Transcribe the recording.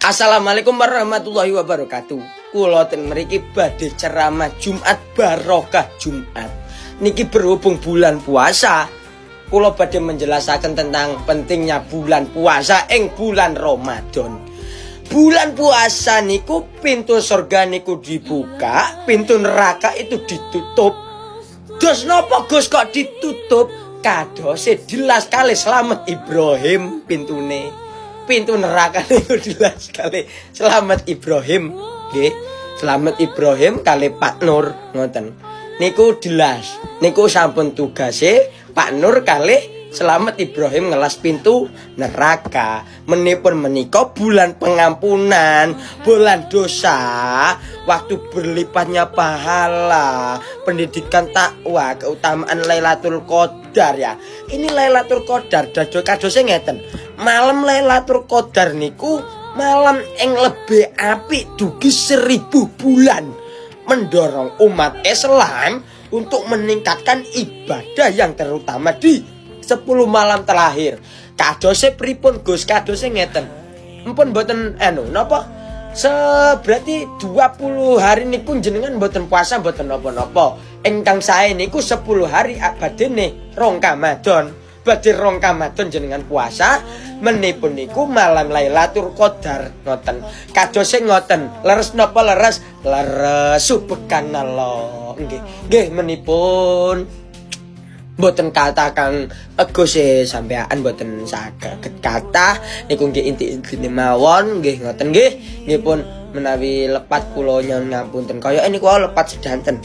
Assalamualaikum warahmatullahi wabarakatuh. Kula ten mriki badhe ceramah Jumat barokah Jumat. Niki berhubung bulan puasa, kula badhe menjelaskan tentang pentingnya bulan puasa ing bulan Ramadan. Bulan puasa niku pintu surga niku dibuka, pintu neraka itu ditutup. Dos napa Gus kok ditutup? Kadose dilas kali Slamet Ibrahim pintune. Pintu neraka niku dilas kali Slamet Ibrahim, nggih. Slamet Ibrahim kali Pak Nur ngoten. Niku dilas. Niku sampun tugase Pak Nur kali Slamet Ibrahim ngelas pintu neraka. Menipun menika bulan pengampunan, bulan dosa, waktu berlipatnya pahala, pendidikan takwa, keutamaan Lailatul Qadar ya. Ini Lailatul Qadar kadose ngeten. Malam Lailatul Qadar niku malam yang lebih apik dugi 1000 bulan, mendorong umat Islam untuk meningkatkan ibadah yang terutama di 10 malam terakhir. Kadose pripun Gus? Kadose ngeten. Empun mboten napa? Berarti 20 hari niku jenengan mboten puasa mboten napa-napa. Ingkang sae niku 10 hari abadene rong Ramadan. Badhe rong Ramadan jenengan puasa, menipun niku malam Lailatul Qadar ngoten. Kadose ngoten. Leres napa leres? Leres subhanallah. Nggih menipun mboten katakan Gus sampean mboten saged kathah niku nggih inti-intine mawon nggih ngoten nggih. Nggih pun menawi lepat kula nyuwun ngapunten kaya niku lepat sedanten.